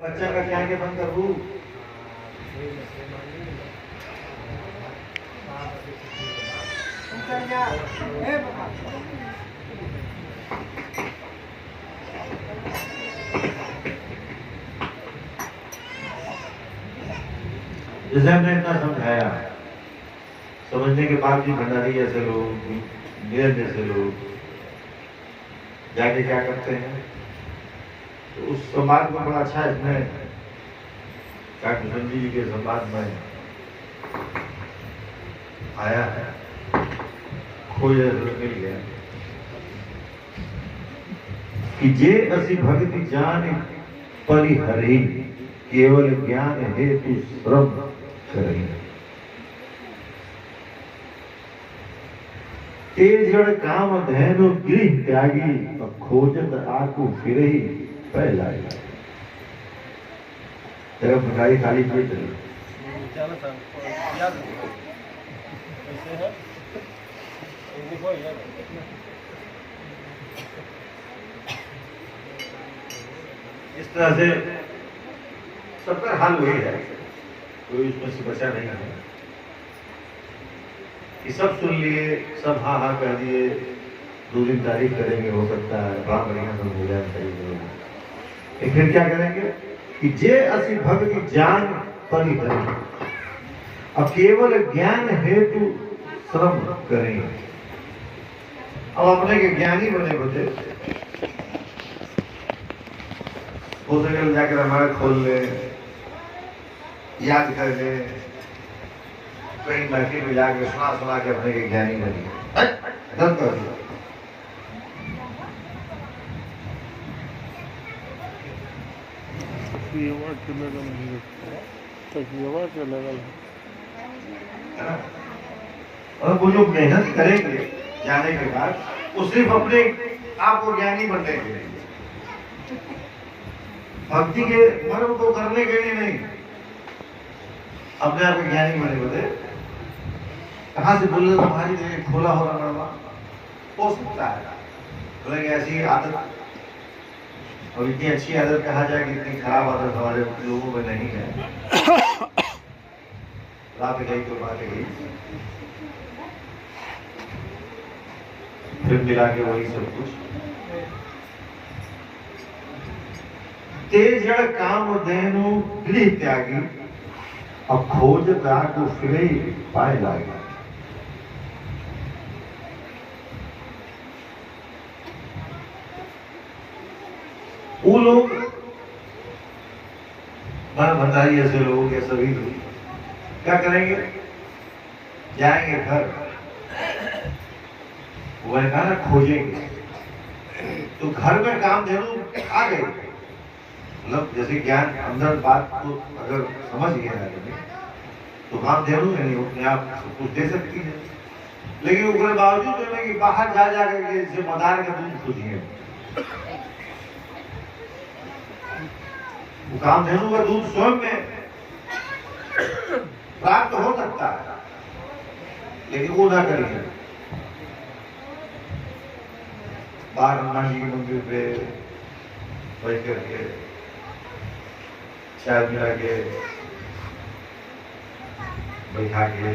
बच्चा का क्या के बंद करूँ? जैसे हमने इतना समझाया, समझने के बाद भी भंडारी जैसे लोग, मेयर जैसे लोग जाके क्या करते हैं, तो उस संवाद को बड़ा अच्छा इसमें डॉक्टर संजीव जी के संवाद में आया है, खोज मिल गया कि जे असी भक्ति जान परिहरि केवल ज्ञान हेतु श्रम करें। तेजड़ काम धैनु गृह त्यागी खोजत आकु फिर ही पहला तेरा भंडारी खाली पेट है। इस तरह से सबका हाल वही है, कोई उसमें से बचा नहीं है कि सब सुन लिए, सब हाँ हाँ कह दिए, 2 दिन तारीफ करेंगे, हो सकता है बड़ा बढ़िया सब हो जाए, सही। फिर क्या करेंगे कि जे असी भक्ति जान परिहरि, अब केवल ज्ञान हेतु श्रम करेंगे। अब अपने के ज्ञानी बने बचे, हो सके जाकर हमारे खोल ले, याद कर ले, कहीं महफिल में जाकर सुना के अपने के ज्ञानी बनिए, दम कर दिया। और वो जो मेहनत करेंगे जाने के बाद, वो सिर्फ अपने आप को ज्ञानी बनने के लिए, भक्ति के मर्म को करने के लिए नहीं, अपने आप को ज्ञानी बने बदे। कहां से बोले तुम्हारी जगह खोला हो रहा हो सकता है, बोलेंगे ऐसी आदत, और इतनी अच्छी आदत कहा जाए कि इतनी खराब आदत हमारे लोगों में नहीं है। रात गई तो बात गई, फिर मिला के वही सब कुछ। तेजड़ काम देनु गृह त्यागी, अब खोज को फिर ही पाए लागे। वो लोग भंडारी ऐसे लोग या सभी लोग क्या करेंगे, जाएंगे घर, वह कहा ना खोजेंगे, तो घर में काम देनु आ गए, मतलब जैसे ज्ञान अंदर बात को अगर समझ गया है तो काम देनु नहीं अपने आप सब कुछ दे सकती है, लेकिन उसके बावजूद जो है कि बाहर जा जाकर के जैसे मदार का दूध खोजिए, वो काम धेनु का दूध स्वयं में प्राप्त हो सकता है, लेकिन वो ना करेंगे। बाहर हनुमान जी के मंदिर पे बैठ करके चाय मिला के बैठा के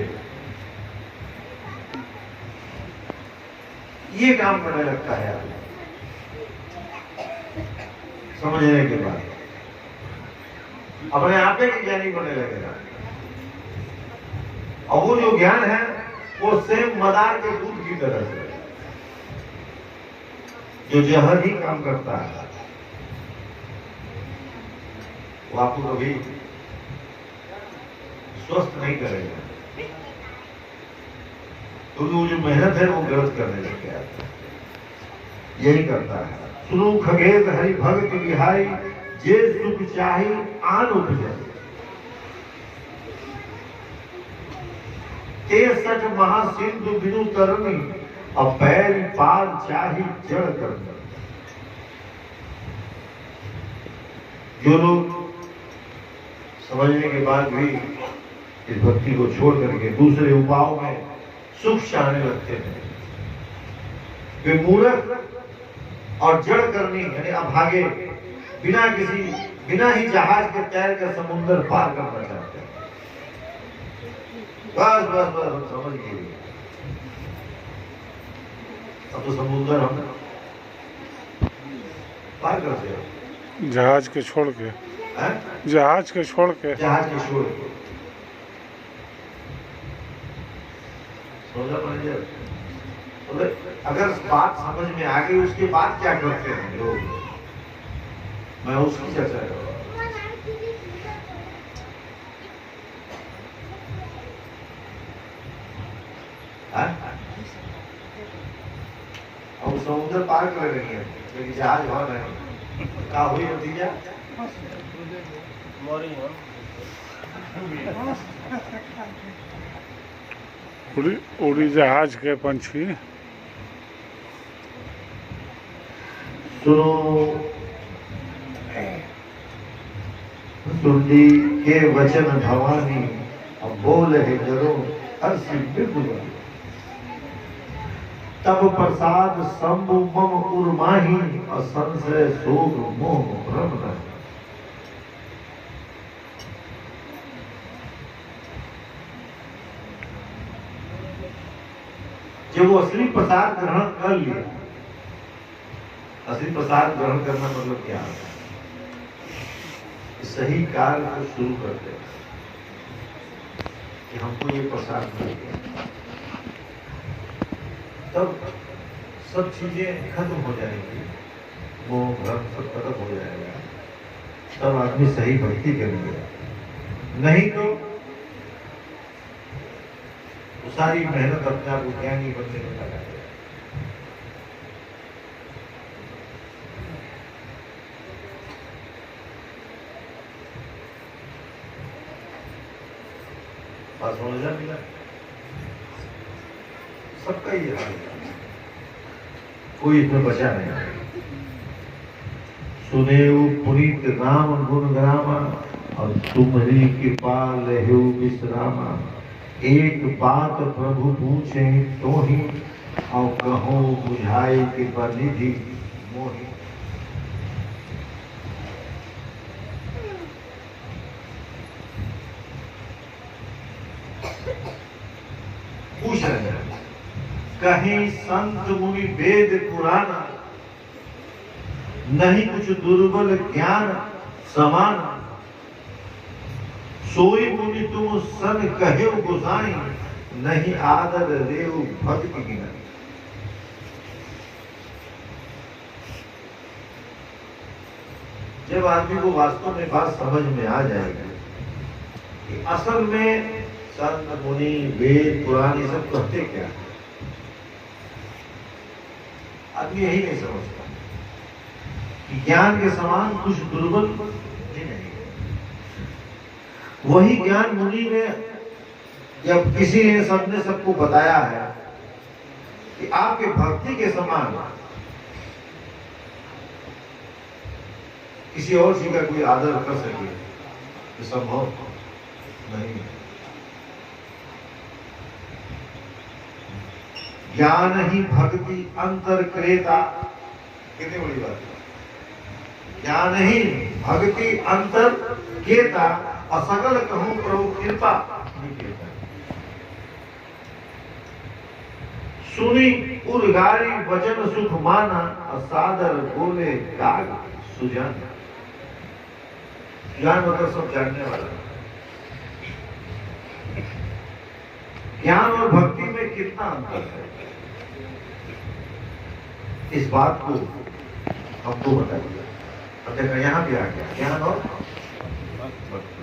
ये काम करने लगता है समझने के बाद, अपने आप के ज्ञानी बनने लगेगा। और वो जो ज्ञान है वो सेम मदार के दूध की तरह से, जो जहर ही काम करता है, वो आपको कभी स्वस्थ नहीं करेगा, क्योंकि वो जो मेहनत है वो गलत करने लग गया, यही करता है। सुनो खगेश हरि भक्त बिहाई, जे सुख चाही आन उपजै, ते सठ महासिंधु बिनु तरनी, अब पैर पार चाही जड़ करनी। जो लोग समझने के बाद भी इस भक्ति को छोड़ करके दूसरे उपायों में सुख चाहने लगते हैं, वे मूर्ख और जड़ करनी यानी अभागे, बिना किसी बिना ही जहाज के तैर कर समुद्र पार करना चाहते हैं। बस बस बस हम समझ गए। अब तो समुद्र हम पार करते हैं जहाज के छोड़ के, जहाज के छोड़ के, जहाज के छोड़ के। सोचा मैनेजर, अगर बात समझ में आ गई उसके बाद क्या करते हैं लोग, मैं उसकी चर्चा कर रहा हूं। अब समुद्र पार कर रही है लेकिन जहाज वहां नहीं। क्या हुई नतीजा? उड़ी जहाज के पंछी। सुनो सुंदी के वचन भवानी, अब बोल है जरो हर्षि बिरबुआ। तब प्रसाद शंभु मम उर्माही, असंशय शोक मोह भ्रम नहीं। जब वो असली प्रसाद ग्रहण कर लिया, असली प्रसाद ग्रहण करना मतलब क्या है? सही कार्य को शुरू करते हैं कि हमको ये प्रसाद मिल गया, तब सब चीजें खत्म हो जाएंगी, वो भ्रम सब खत्म हो जाएगा, तब आदमी सही भक्ति करेंगे। नहीं तो सारी मेहनत अपने आप को ज्ञानी बनने में लगा देगा। बात समझना मिला? सबका ये हाल है, कोई इसमें बचा नहीं। सुनेऊ पुनीत राम गुण ग्रामा, और तुम्हारी कृपा लेहु विश्रामा। एक बात प्रभु पूछे तो ही, और कहो बुझाई कृपा निधि मोहि। पूछ रहे हैं, कहीं संत मुनि वेद पुराण, नहीं कुछ दुर्बल ज्ञान समान। सोई मुनि तुम सन कहो गोसाई, नहीं आदर रेव भक्ति की नहीं। जब आदमी को वास्तव में बात समझ में आ जाएगी कि असल में संत मुनि वेद पुराण ये सब कहते क्या, आदमी यही नहीं समझता कि ज्ञान के समान कुछ दुर्बल भी नहीं। वही ज्ञान मुनि ने, जब किसी ने सबने सबको बताया है कि आपके भक्ति के समान किसी और चीज का कोई आदर कर सके, तो संभव नहीं है। ज्ञान ही भक्ति अंतर क्रेता, कितनी बड़ी बात है। ज्ञान ही भक्ति अंतर केता, असगल कहूं प्रभु कृपा। सुनी उर्गारी वचन सुख माना, असादर बोले काग सुजान। ज्ञान मतलब सब जानने वाला। ज्ञान और भक्ति में कितना अंतर है, इस बात को हमको बताइए। अब देखो यहाँ भी आ गया ज्ञान और भक्ति।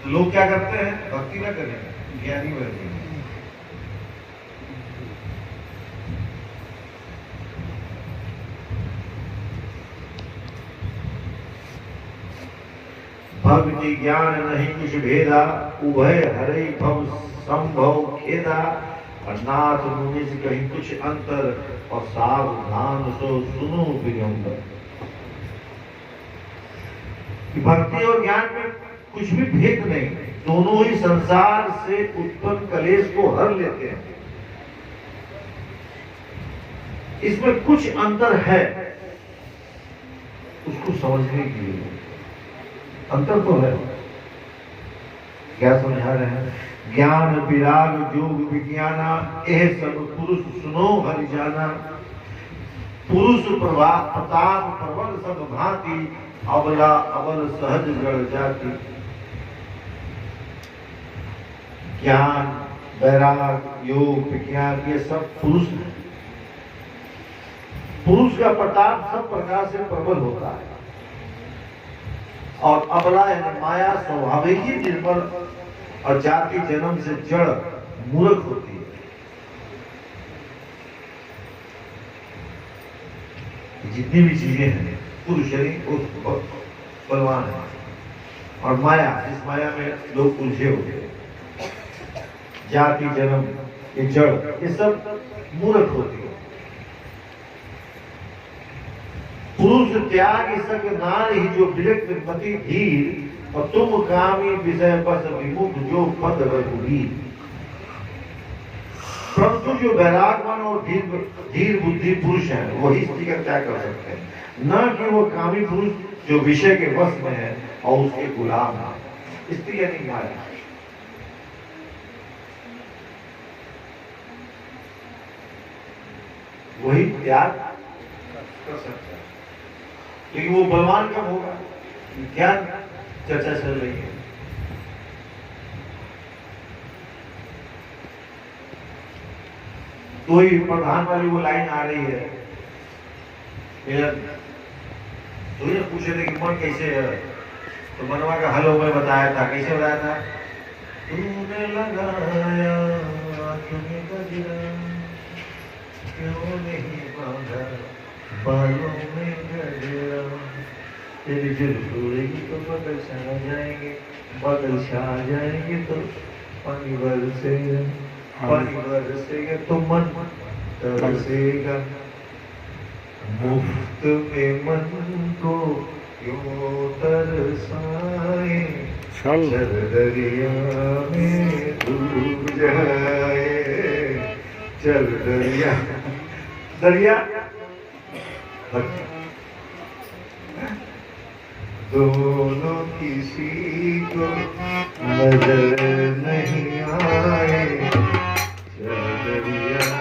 तो लोग क्या करते हैं, भक्ति ना करें, ज्ञानी बनते हैं। भक्ति ज्ञान नहीं कुछ भेदा, उभय हरे भव संभव खेदा। और नाथ मुनि से कहीं कुछ अंतर, और सावधान सो सुनो विनम्र। भक्ति और ज्ञान में कुछ भी भेद नहीं, दोनों ही संसार से उत्पन्न कलेश को हर लेते हैं। इसमें कुछ अंतर है, उसको समझने के लिए अंतर तो है। क्या समझा रहे हैं? ज्ञान विराग जोग विज्ञाना यह सब पुरुष सुनो हरि जाना। पुरुष प्रताप प्रबल सब भांति अबला अबल सहज जड़ जाति। ज्ञान वैराग योग विज्ञान ये सब पुरुष है। पुरुष का प्रताप सब प्रकार से प्रबल होता है और अबला यानी माया स्वाभाविक ही निर्बल और जाति जन्म से जड़ मूर्ख होती है। जितनी भी चीजें हैं पुरुष वो बलवान है और माया इस माया में लोग उलझे होते हैं। जाति जन्म ये जड़ ये सब मूर्ख होती है। पुरुष त्याग सक नार ही जो विरक्त पति धीर और तुम कामी विषय बस विमुख जो पद रघुवीर। परंतु जो वैरागवान और धीर बुद्धि पुरुष है वही स्त्री का त्याग कर सकते हैं, न कि वो कामी पुरुष जो विषय के वश में है और उसके गुलाम है। स्त्री यानी माया। वही त्याग कर सकता है, लेकिन वो बलवान कब होगा? ज्ञान चर्चा चल रही है। तो ही प्रधान वाली वो लाइन आ रही है। तो ये पूछे थे कि मन कैसे है, तो मनवा का हल मैं बताया था। कैसे बताया था? तूने लगाया तुम्हें गजरा क्यों नहीं बांधा बालों में गजरा। तेरी जुल्फी तो बदल छा जाएंगे, बदल छा जाएंगे तो पानी बरसेगा, पानी बरसेगा तो मन तरसेगा। मुफ्त में मन को क्यों तरसाए, चल दरिया में डूब जाए। चल दरिया दरिया दोनों किसी को नजर नहीं आए। चल दरिया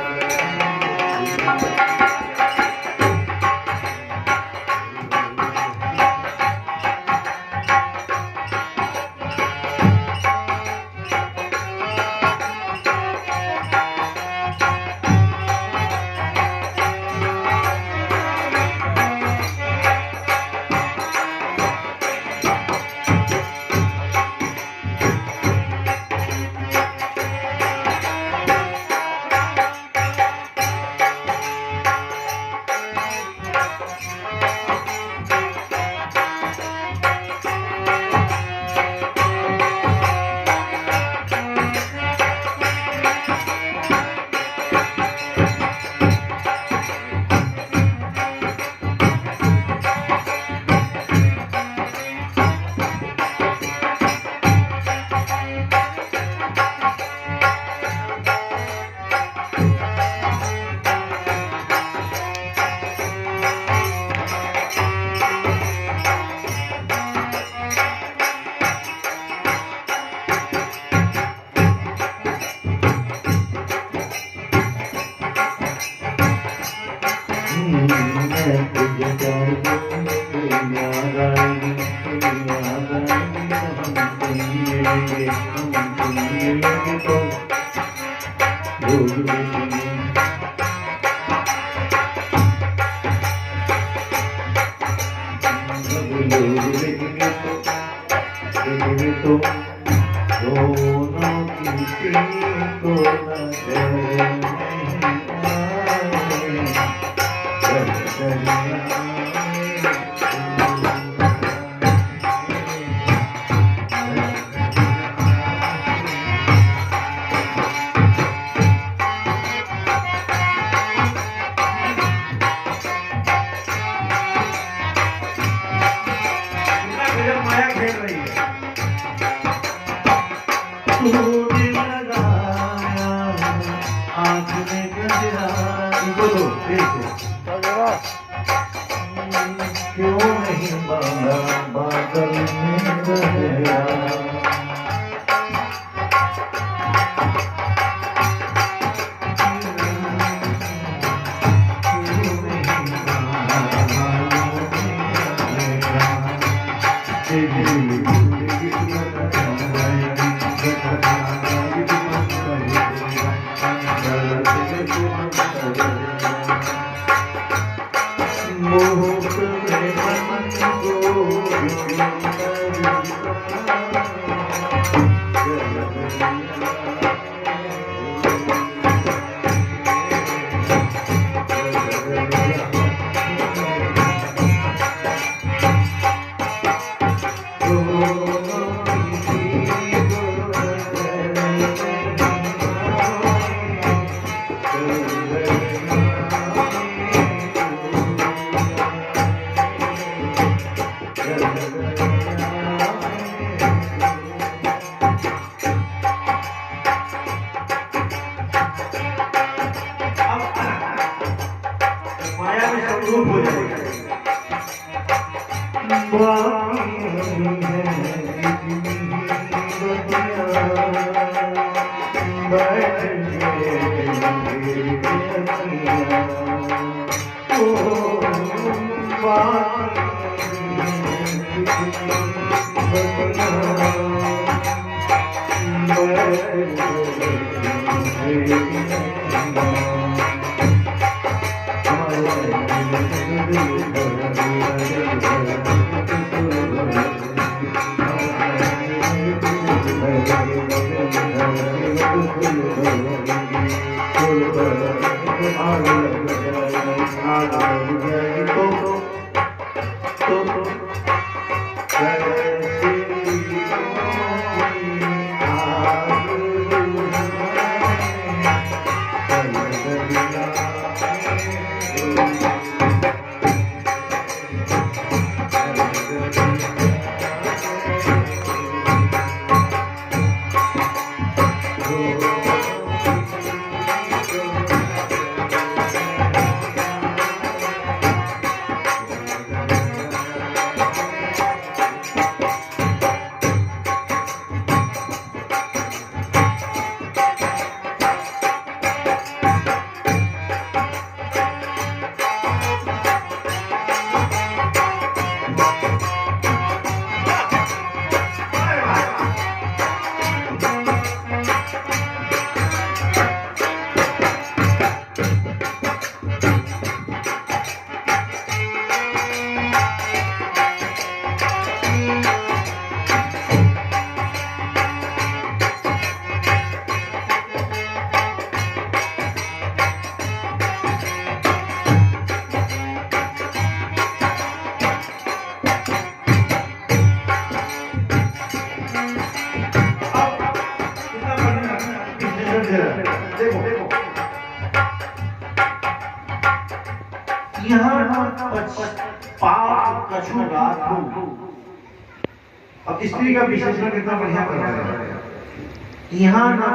क्यों नहीं अब स्त्री का विशेषण कितना बढ़िया कर रहा है यहाँ ना